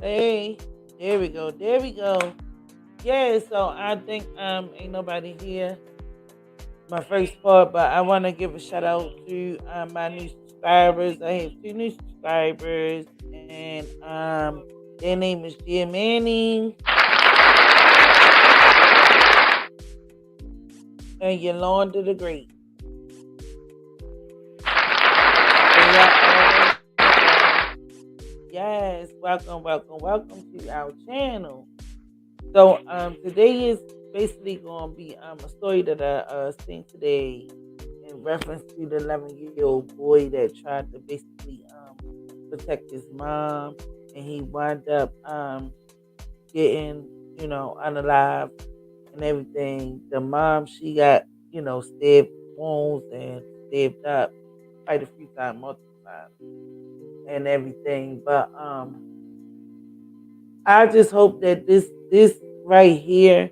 Hey, there we go. There we go. Yeah, so I think ain't nobody here. My first part, but I want to give a shout out to my new subscribers. I have two new subscribers, and their name is Dear Manning and Yolanda the Great. And y'all already know. Yes, welcome, welcome, welcome to our channel. So today is basically going to be a story that I seen today in reference to the 11-year-old boy that tried to basically protect his mom, and he wound up getting unalive and everything. The mom, she got stabbed wounds and stabbed up quite a few times, multiple times, and everything. But I just hope that this right here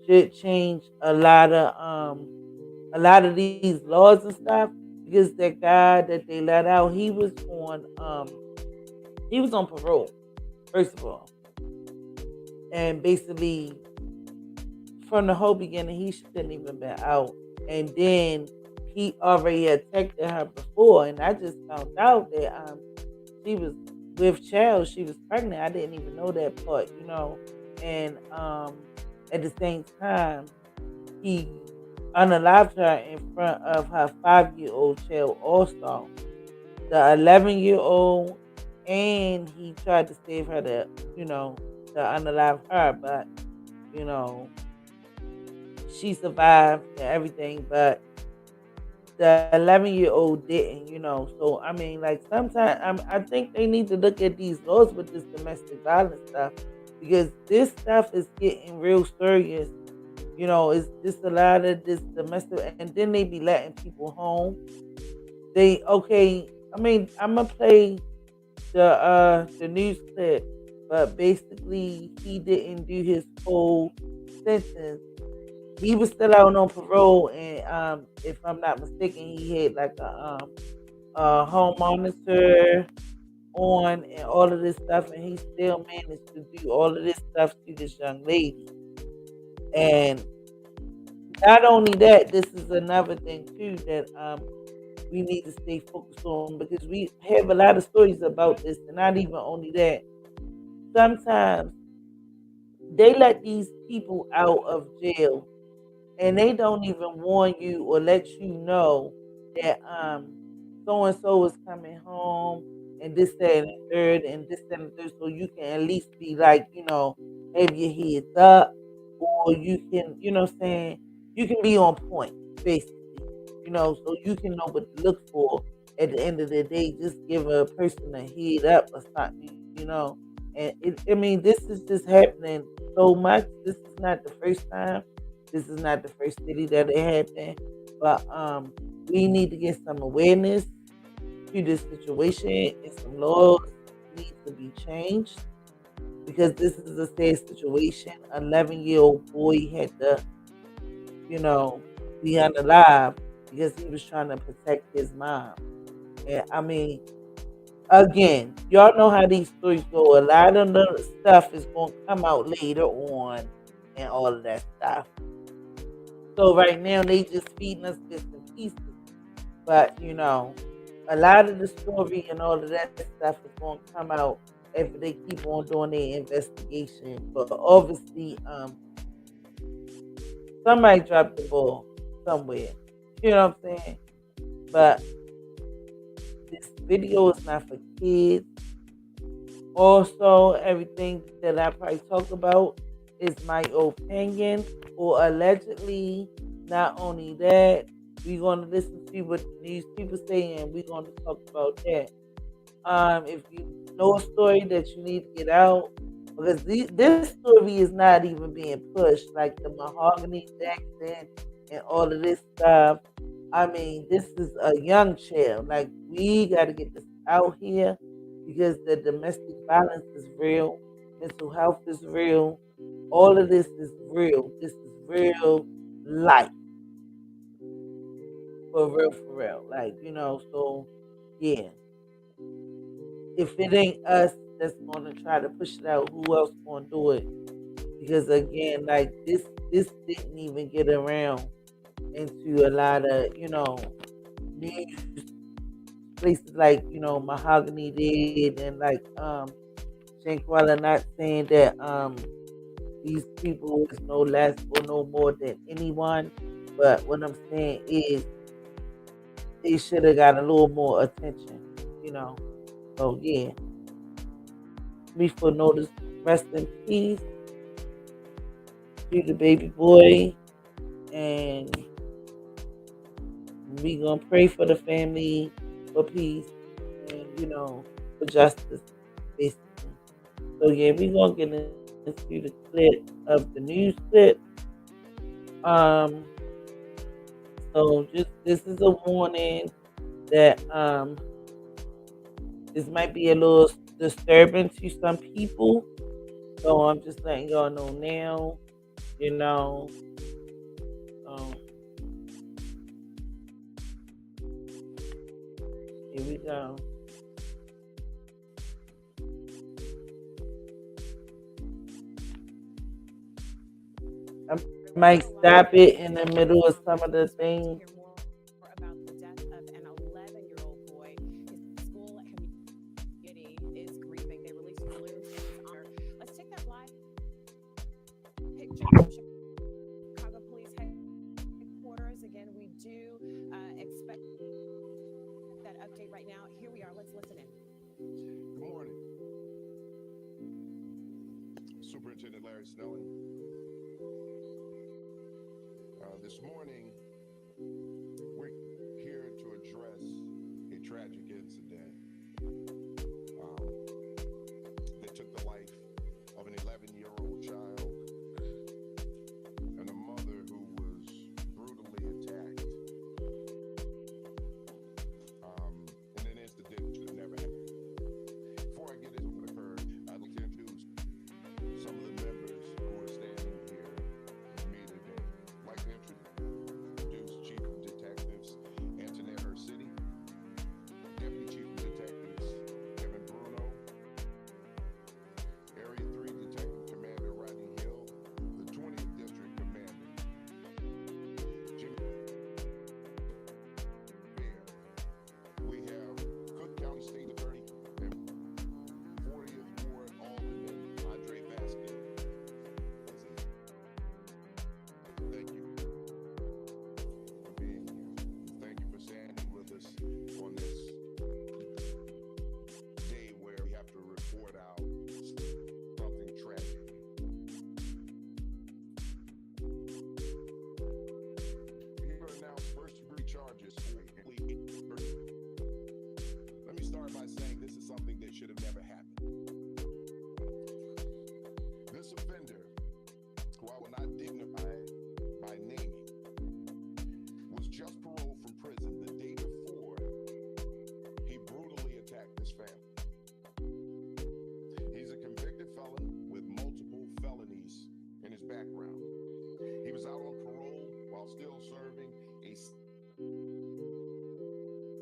should change a lot of these laws and stuff, because that guy that they let out, he was on parole, first of all. And basically from the whole beginning he shouldn't even been out. And then he already attacked her before, and I just found out that she was with child, she was pregnant. I didn't even know that part. And at the same time, he unalived her in front of her 5-year-old child also. The 11-year-old, and he tried to save her to unalive her, but you know, she survived and everything, but the 11-year-old didn't. So I mean, like, sometimes I think they need to look at these laws with this domestic violence stuff, because this stuff is getting real serious. It's just a lot of this domestic, and then they be letting people home. They okay. I mean, I'm gonna play the news clip, but basically he didn't do his full sentence. He was still out on parole, and if I'm not mistaken, he had like a home monitor on and all of this stuff, and he still managed to do all of this stuff to this young lady. And not only that, this is another thing too that we need to stay focused on, because we have a lot of stories about this. And not even only that, sometimes they let these people out of jail, and they don't even warn you or let you know that so and so is coming home, and this, that, and the third, and this, that, and the third, so you can at least be like, have your heads up, or you can, what I'm saying, you can be on point, basically, so you can know what to look for at the end of the day. Just give a person a head up or something. And I mean, this is just happening so much. This is not the first time. This is not the first city that it happened. But we need to get some awareness to this situation, and some laws need to be changed, because this is a sad situation. 11-year-old boy had to, you know, be unalive because he was trying to protect his mom. And I mean, again, y'all know how these stories go. A lot of the stuff is going to come out later on and all of that stuff. So right now they just feeding us bits and pieces. But a lot of the story and all of that stuff is going to come out after they keep on doing their investigation. But obviously, somebody dropped the ball somewhere. You know what I'm saying? But this video is not for kids. Also, everything that I probably talk about is my opinion, or allegedly. Not only that, we're going to listen to what these people say, and we're going to talk about that. If you know a story that you need to get out, because this story is not even being pushed, like the Mahogany Jackson and all of this stuff. I mean, this is a young child. Like, we got to get this out here, because the domestic violence is real, mental health is real, all of this is real. This is real life, for real, for real. Like, so yeah, if it ain't us that's gonna try to push it out, who else gonna do it? Because again, like this didn't even get around into a lot of, news places like, Mahogany did, and like Shankwala, not saying that these people is no less or no more than anyone, but what I'm saying is they should have got a little more attention, you know. So yeah, me for notice. Rest in peace to the baby boy, and we gonna pray for the family, for peace, and for justice, basically. So yeah, we gonna get into the clip of the news clip. Um, so just this is a warning that this might be a little disturbing to some people. So I'm just letting y'all know now, you know. Um, here we go. I might stop it in the middle of some of the things. About the death of an 11-year-old boy. His school community is grieving. They released balloons in his honor. Let's take that live picture from Chicago Police Headquarters. Again, we do expect that update right now. Here we are. Let's listen in. Good morning. Superintendent Larry Snelling. This morning, we're here to address a tragic incident that took the life of an 11-year-old child and a mother who was brutally attacked in an incident that should have never happened. Before I get into what occurred, I'd like to introduce some of the members who are standing here with me today. I'd like to introduce Chief of Detectives Antoinette City, Deputy Chief of Detectives Kevin Bruno, Area 3 Detective Commander Rodney Hill, the 20th District Commander Jimmy Bear. We have Cook County State Attorney and 40th Ward Alderman Andre Baskin. Thank you for being here. Thank you for standing with us on this day where we have to report out something tragic. Here to announce first-degree charges for complete murder. Let me start by saying this is something that should have never happened. This offender, who I will not dignify by naming, was just paroled from prison the day before he brutally attacked his family. He's a convicted felon with multiple felonies in his background. He was out on parole while still serving a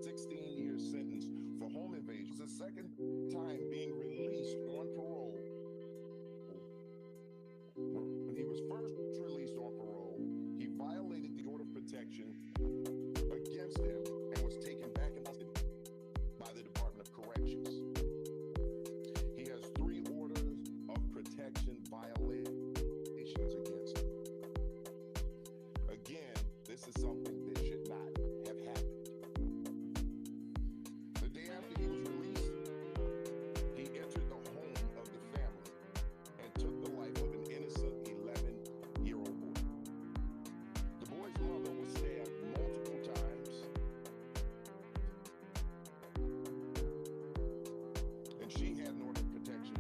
16-year sentence for home invasion. It's the second time being released on parole. When he was first released on parole, he violated the order of protection against him and was taken back in custody by the Department of Corrections. He has 3 orders of protection violations against him. Again, this is something that should not have happened. The day after he was released, he entered the home of the family and took the life of an innocent 11-year-old boy. The boy's mother was stabbed multiple times, and she had an order of protection.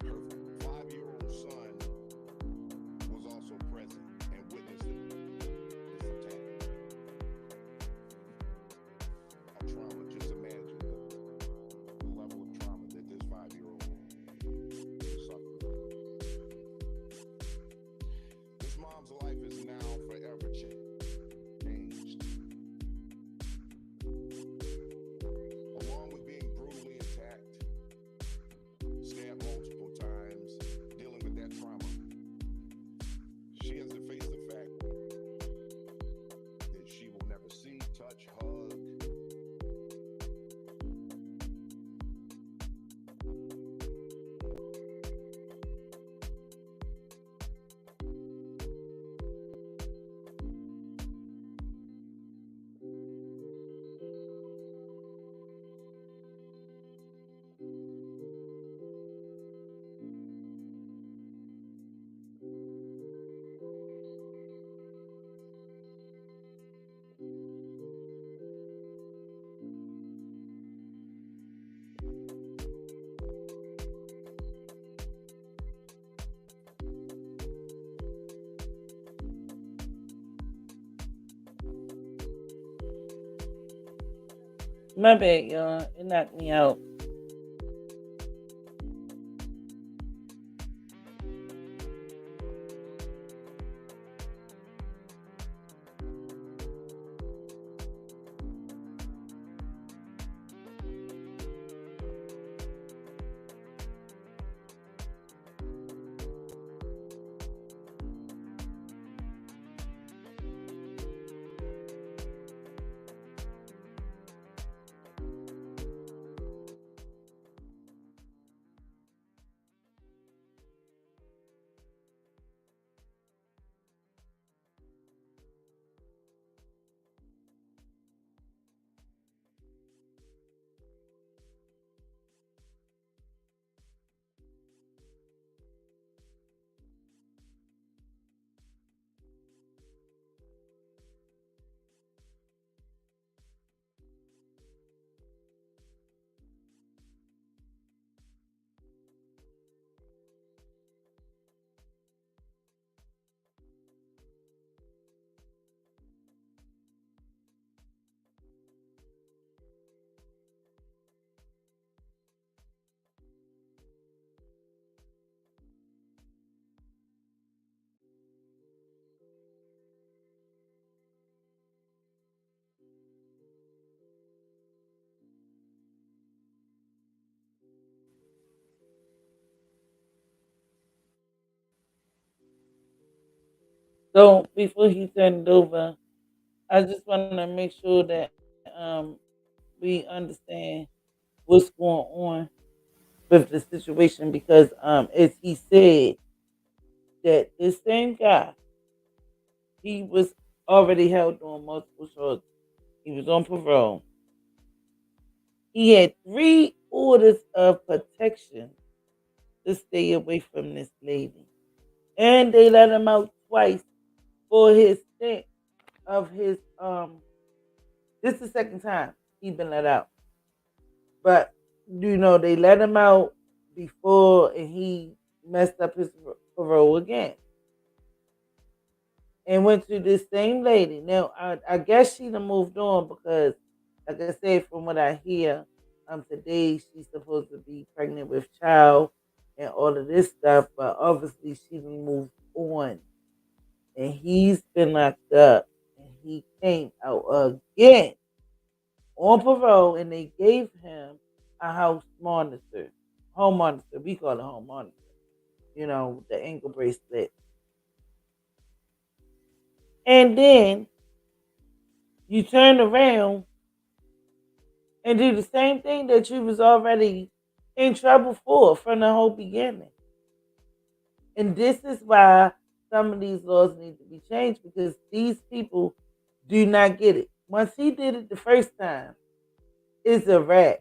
Her 5-year-old son My bad, y'all. It knocked me out. So before he turned it over, I just want to make sure that we understand what's going on with the situation because as he said that this same guy he was already held on multiple charges. He was on parole. He had 3 orders of protection to stay away from this lady, and they let him out twice for his stint of his. This is the second time he been let out, but they let him out before, and he messed up his parole again and went to this same lady. Now, I guess she done moved on because, like I said, from what I hear, today she's supposed to be pregnant with child and all of this stuff, but obviously she done moved on, and he's been locked up, and he came out again on parole, and they gave him a house monitor, home monitor. We call it home monitor. The ankle bracelet, and then you turn around and do the same thing that you was already in trouble for from the whole beginning. And this is why some of these laws need to be changed because these people do not get it. Once he did it the first time, it's a wrap.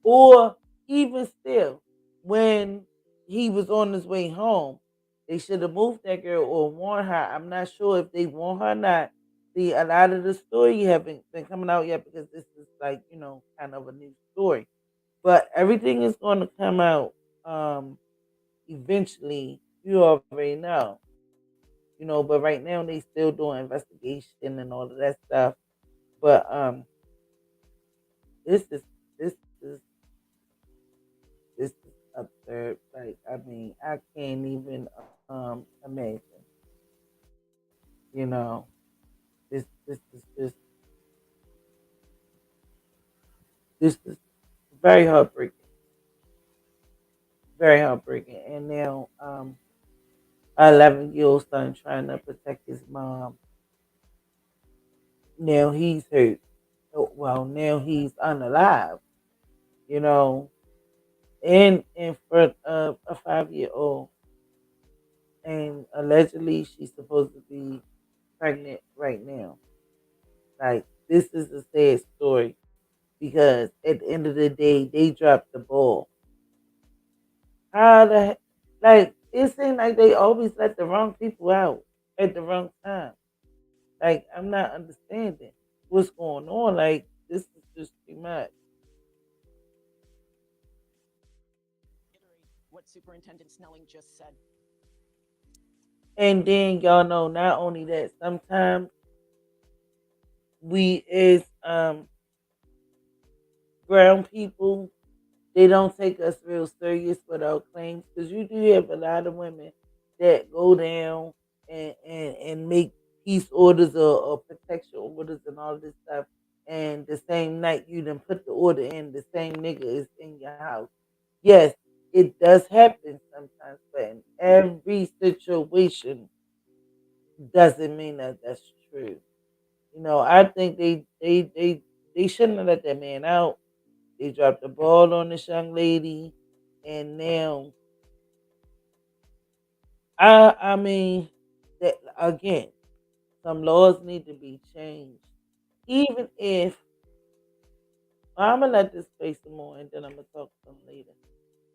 Or even still, when he was on his way home, they should have moved that girl or warned her. I'm not sure if they warned her or not. See, a lot of the story haven't been coming out yet because this is like, kind of a new story. But everything is going to come out eventually. You already know. But right now they still doing investigation and all of that stuff. But this is this is this is absurd. Like I mean, I can't even imagine. You know, this is just this is very heartbreaking. Very heartbreaking. And now our 11-year-old son trying to protect his mom. Now he's hurt. Well, now he's unalive. You know, in front of a 5-year-old, and allegedly she's supposed to be pregnant right now. Like this is a sad story because at the end of the day, they dropped the ball. How the like it seems like they always let the wrong people out at the wrong time. Like I'm not understanding what's going on. Like this is just too much. What Superintendent Snelling just said. And then y'all know not only that, sometimes we is brown people, they don't take us real serious with our claims because you do have a lot of women that go down and make peace orders or protection orders and all this stuff. And the same night you done put the order in, the same nigga is in your house. Yes, it does happen sometimes, but in every situation doesn't mean that that's true. You know, I think they shouldn't have let that man out. They dropped the ball on this young lady, and now I mean that again, some laws need to be changed. Even if I'm gonna let this play some more, and then I'm gonna talk to them later.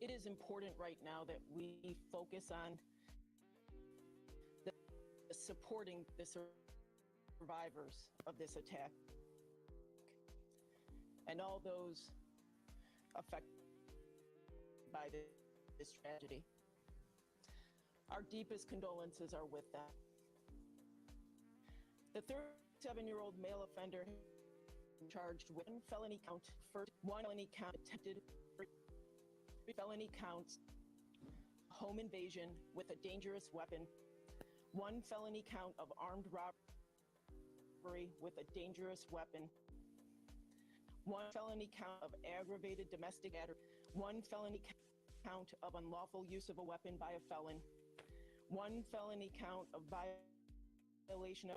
It is important right now that we focus on supporting the survivors of this attack and all those affected by this tragedy. Our deepest condolences are with them. The 37-year-old male offender charged with one felony count, one felony count attempted, three felony counts, home invasion with a dangerous weapon, one felony count of armed robbery with a dangerous weapon, one felony count of aggravated domestic battery, one felony count of unlawful use of a weapon by a felon, one felony count of violation of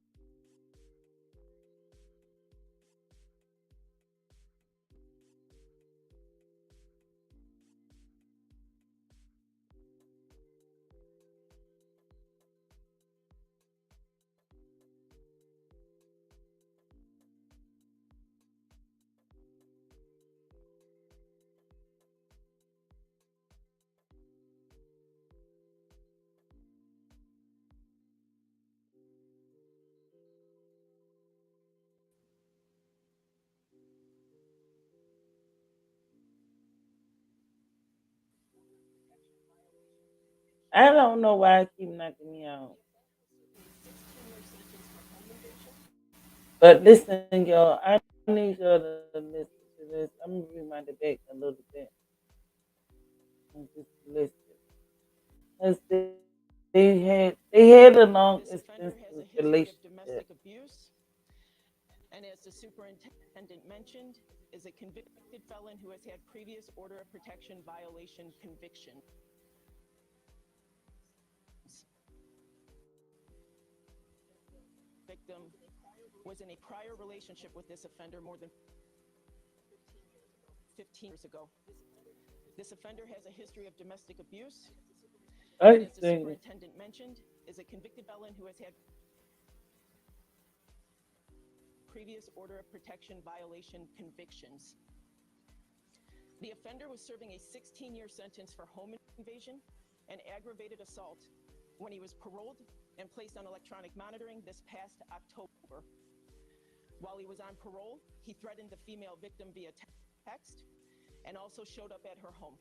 I don't know why I keep knocking me out. But listen, y'all, I need y'all to listen to this. I'm gonna rewind it back a little bit and just listen. Cause they had a long this offender extensive has a history of relationship. domestic abuse, and as the superintendent mentioned, is a convicted felon who has had previous order of protection violation convictions. Victim was in a prior relationship with this offender more than 15 years ago. This offender has a history of domestic abuse, and I as the think superintendent mentioned, is a convicted felon who has had previous order of protection violation convictions. The offender was serving a 16-year sentence for home invasion and aggravated assault when he was paroled and placed on electronic monitoring this past October. While he was on parole, he threatened the female victim via text and also showed up at her home.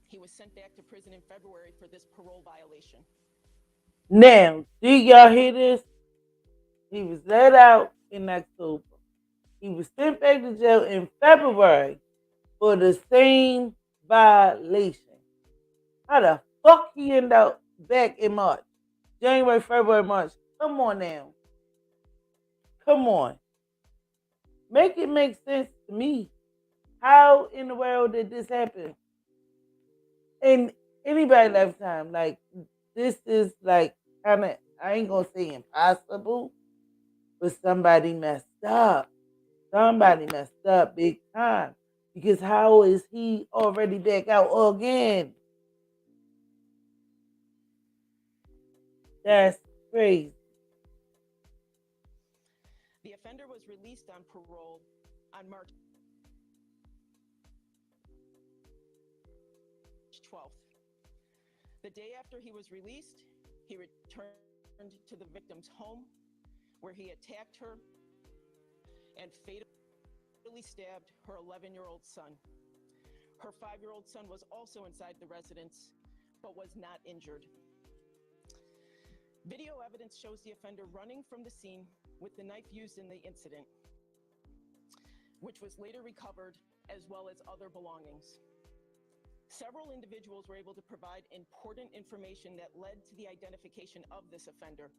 He was sent back to prison in February for this parole violation. now, did y'all hear this? He was let out in October. He was sent back to jail in February for the same violation. How the fuck he end up back in March? January, February, March. Come on now. Come on. Make it make sense to me. How in the world did this happen? In anybody lifetime, like this is like kind of, I ain't gonna say impossible, but somebody messed up. Somebody messed up big time. Because how is he already back out again? That's crazy. The offender was released on parole on March 12th. The day after he was released, he returned to the victim's home where he attacked her and fatally stabbed her 11-year-old son. Her 5-year-old son was also inside the residence but was not injured. Video evidence shows the offender running from the scene with the knife used in the incident. which was later recovered, as well as other belongings. Several individuals were able to provide important information that led to the identification of this offender,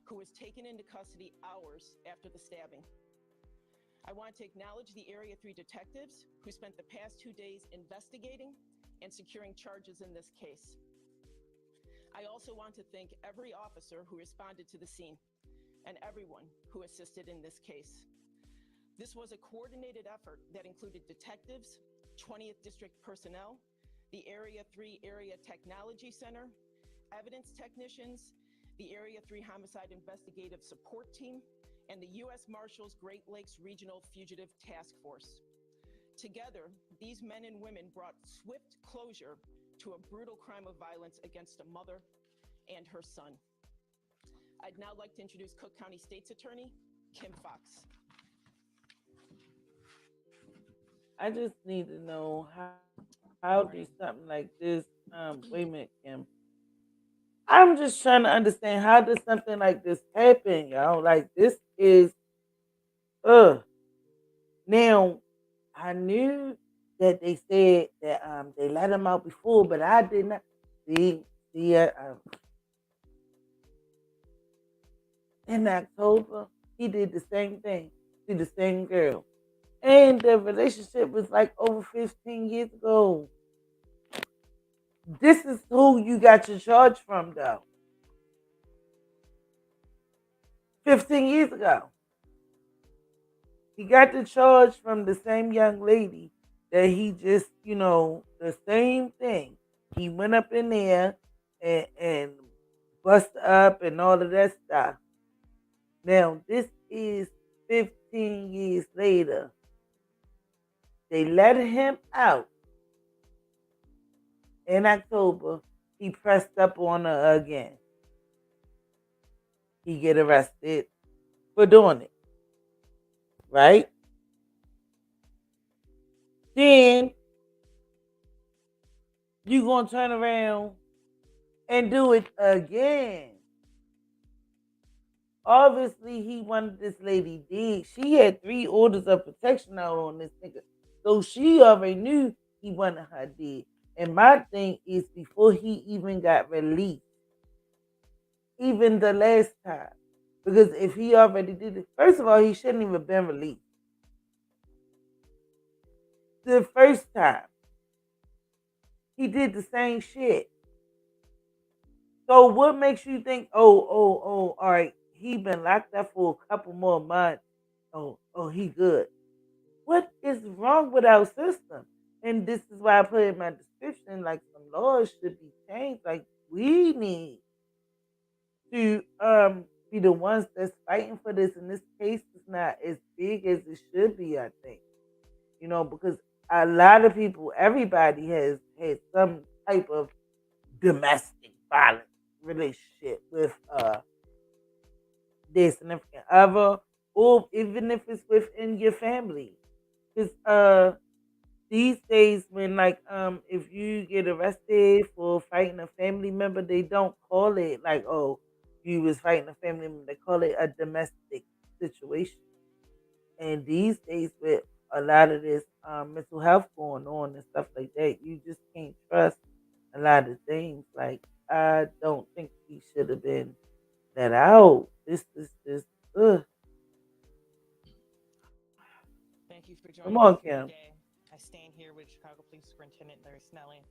who was taken into custody hours after the stabbing. I want to acknowledge the Area 3 detectives who spent the past 2 days investigating and securing charges in this case. I also want to thank every officer who responded to the scene and everyone who assisted in this case. This was a coordinated effort that included detectives, 20th District personnel, the Area 3 Area Technology Center, evidence technicians, the Area 3 Homicide Investigative Support Team, and the U.S. Marshals Great Lakes Regional Fugitive Task Force. Together, these men and women brought swift closure to a brutal crime of violence against a mother and her son. I'd now like to introduce Cook County State's Attorney, Kim Fox. I just need to know how do something like this. Wait a minute, Kim. I'm just trying to understand how does something like this happen, y'all? Like this is Now I knew that they said that they let him out before, but I did not see in October he did the same thing to the same girl. And the relationship was like over 15 years ago. This is who you got your charge from though. 15 years ago. He got the charge from the same young lady that he just, the same thing. He went up in there and bust up and all of that stuff. Now, this is 15 years later. They let him out in October. He pressed up on her again. He get arrested for doing it. Right? Then you gonna turn around and do it again. Obviously, he wanted this lady dead. She had 3 orders of protection out on this nigga. So she already knew he wanted her dead. And my thing is before he even got released, even the last time. Because if he already did it, first of all, he shouldn't even been released. The first time, he did the same shit. So what makes you think, all right, he been locked up for a couple more months. He good. What is wrong with our system? And this is why I put in my description, like some laws should be changed. Like we need to be the ones that's fighting for this. And this case is not as big as it should be, I think. Because a lot of people, everybody has had some type of domestic violence relationship with their significant other, or even if it's within your family. Because these days, when if you get arrested for fighting a family member, they don't call it like, oh, you was fighting a family member. They call it a domestic situation. And these days, with a lot of this mental health going on and stuff like that, you just can't trust a lot of things. Like I don't think he should have been let out. This is just Thank you for come joining on, with me Kim. today. I stand here with Chicago Police Superintendent Larry Snelling,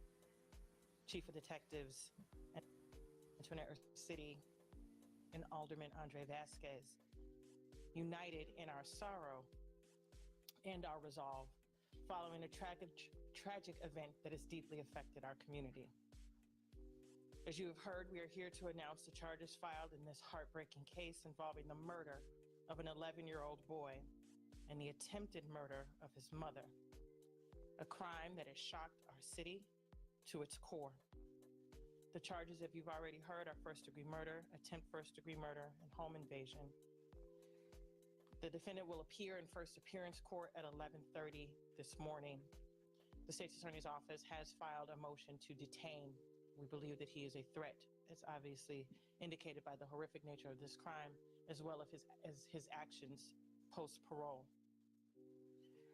Chief of Detectives, Antoinette City, and Alderman Andre Vasquez, united in our sorrow and our resolve following a tragic event that has deeply affected our community. As you have heard, we are here to announce the charges filed in this heartbreaking case involving the murder of an 11-year-old boy and the attempted murder of his mother, a crime that has shocked our city to its core. The charges, if you've already heard, are first-degree murder, attempt first-degree murder, and home invasion. The defendant will appear in first appearance court at 11:30 this morning. The State's Attorney's Office has filed a motion to detain. We believe that he is a threat, as obviously indicated by the horrific nature of this crime, as well as his actions post-parole.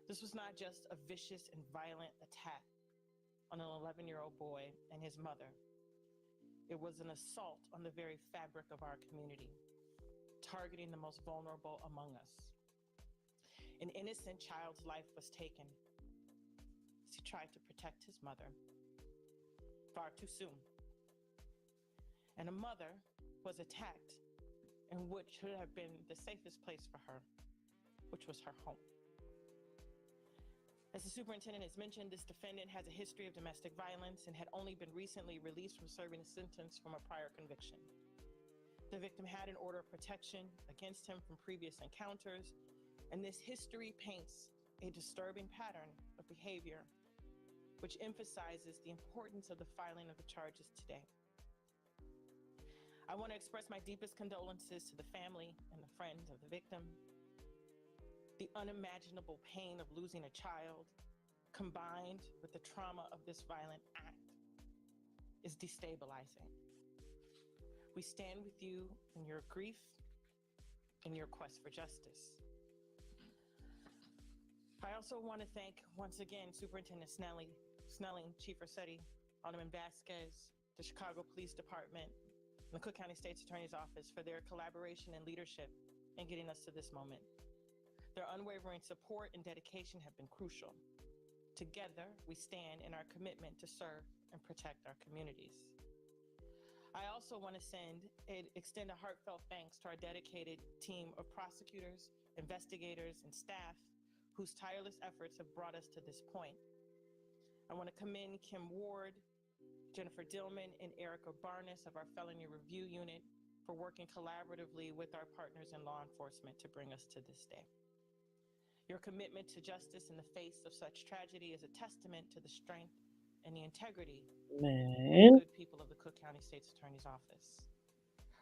This was not just a vicious and violent attack on an 11-year-old boy and his mother. It was an assault on the very fabric of our community, targeting the most vulnerable among us. An innocent child's life was taken as he tried to protect his mother far too soon. And a mother was attacked in what should have been the safest place for her, which was her home. As the superintendent has mentioned, this defendant has a history of domestic violence and had only been recently released from serving a sentence from a prior conviction. The victim had an order of protection against him from previous encounters, and this history paints a disturbing pattern of behavior, which emphasizes the importance of the filing of the charges today. I want to express my deepest condolences to the family and the friends of the victim. The unimaginable pain of losing a child, combined with the trauma of this violent act, is destabilizing. We stand with you in your grief and your quest for justice. I also want to thank, once again, Superintendent Snelling, Chief Rossetti, Alderman Vasquez, the Chicago Police Department, and the Cook County State's Attorney's Office for their collaboration and leadership in getting us to this moment. Their unwavering support and dedication have been crucial. Together, we stand in our commitment to serve and protect our communities. I also want to extend a heartfelt thanks to our dedicated team of prosecutors, investigators, and staff whose tireless efforts have brought us to this point. I want to commend Kim Ward, Jennifer Dillman, and Erica Barnes of our Felony Review Unit for working collaboratively with our partners in law enforcement to bring us to this day. Your commitment to justice in the face of such tragedy is a testament to the strength and the integrity of the good people of the Cook County State's Attorney's Office.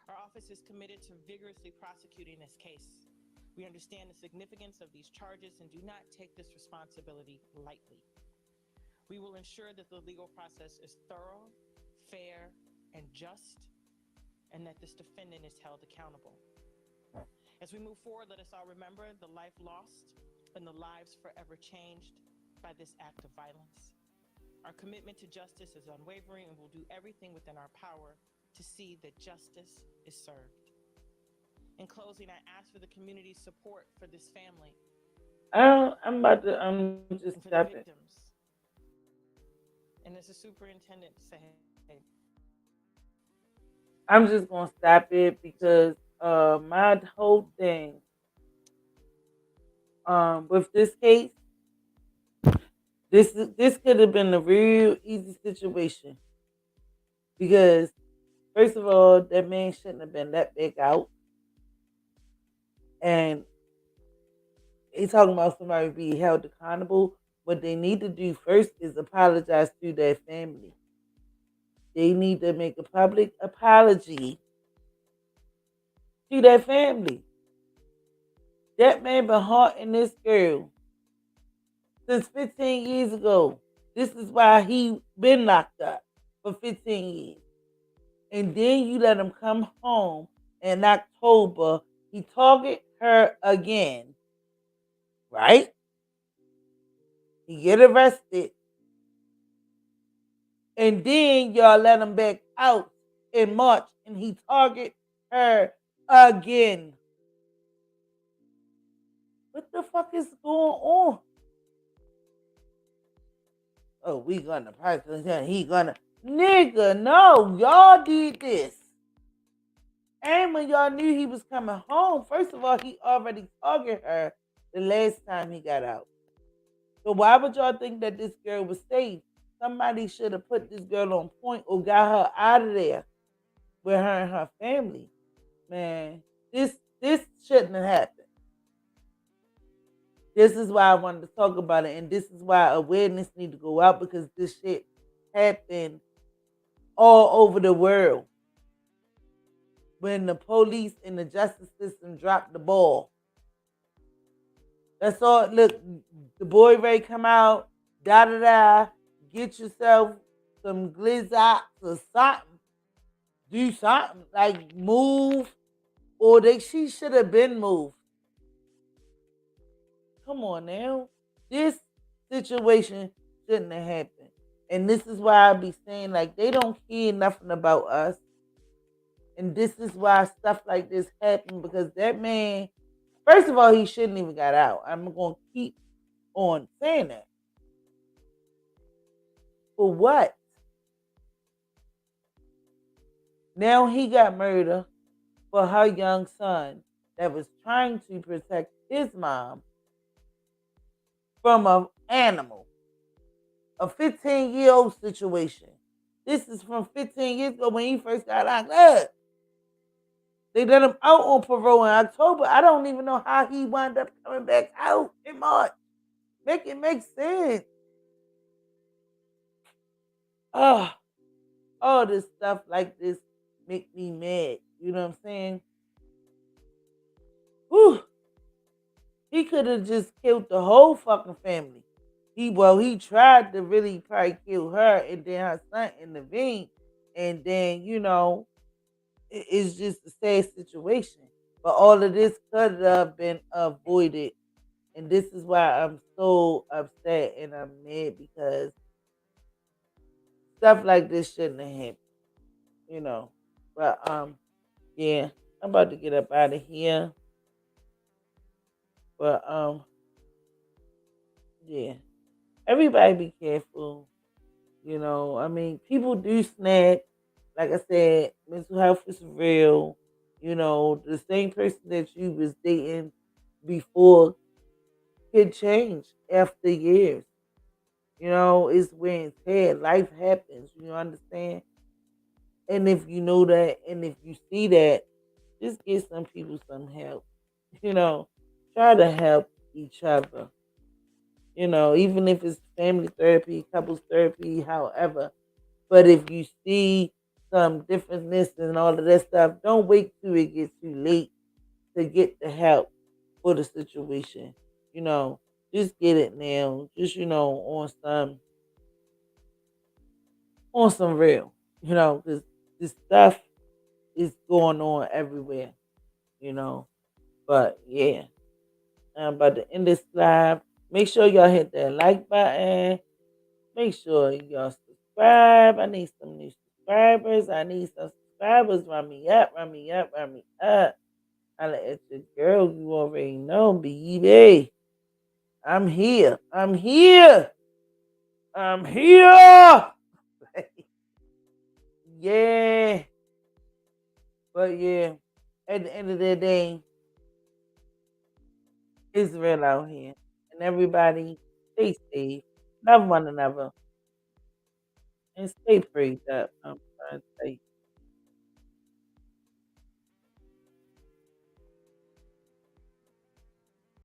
Our office is committed to vigorously prosecuting this case. We understand the significance of these charges and do not take this responsibility lightly. We will ensure that the legal process is thorough, fair, and just, and that this defendant is held accountable. As we move forward, let us all remember the life lost and the lives forever changed by this act of violence. Our commitment to justice is unwavering, and we'll do everything within our power to see that justice is served. In closing, I ask for the community's support for this family I'm about to just and for the stop it. victims. And as the superintendent said, I'm just gonna stop it because my whole thing with this case, this could have been a real easy situation because first of all, that man shouldn't have been let back out, and he's talking about somebody being held accountable. What they need to do first is apologize to their family. They need to make a public apology to their family. That man been haunting this girl since 15 years ago. This is why he been locked up for 15 years. And then you let him come home in October. He target her again, right? He get arrested. And then y'all let him back out in March and he target her again. What the fuck is going on? Oh, we gonna prosecute. He gonna nigga. No, y'all did this. And when y'all knew he was coming home, first of all, he already targeted her the last time he got out. So why would y'all think that this girl was safe? Somebody should have put this girl on point or got her out of there with her and her family. Man, this shouldn't have happened. This is why I wanted to talk about it, and this is why awareness need to go out because this shit happened all over the world. When the police and the justice system dropped the ball. That's all. Look, the boy Ray come out, da da da. Get yourself some glizzots or something. Do something like move, or she should have been moved. Come on now. This situation shouldn't have happened. And this is why I be saying like they don't care nothing about us. And this is why stuff like this happened because that man, first of all, he shouldn't even got out. I'm gonna keep on saying that. For what? Now he got murdered for her young son that was trying to protect his mom from an animal, a 15-year-old situation. This is from 15 years ago when he first got locked up. They let him out on parole in October. I don't even know how he wound up coming back out in March. Make it make sense. Oh, all this stuff like this make me mad. You know what I'm saying? Whew. He could have just killed the whole fucking family. He tried to really probably kill her and then her son intervened. And then, it's just a sad situation. But all of this could have been avoided. And this is why I'm so upset and I'm mad because stuff like this shouldn't have happened, you know. But yeah, I'm about to get up out of here. But yeah. Everybody be careful. I mean, people do snap. Like I said, mental health is real. The same person that you was dating before could change after years. It's wear and tear. Life happens. You understand? And if you know that, and if you see that, just give some people some help. You know, Try to help each other. Even if it's family therapy, couples therapy, however. But if you see some differences and all of that stuff, don't wait till it gets too late to get the help for the situation. You know, just get it now. Just on some real. Because this stuff is going on everywhere. You know, but yeah, I'm about to end this live. Make sure y'all hit that like button. Make sure y'all subscribe. I need some new subscribers. I need some subscribers. Run me up, run me up, run me up. Holla at your girl. You already know, baby. I'm here. I'm here. I'm here. Yeah. But yeah, at the end of the day, it's real out here. And everybody, stay safe. Love one another. And stay prayed up. I'm trying to say.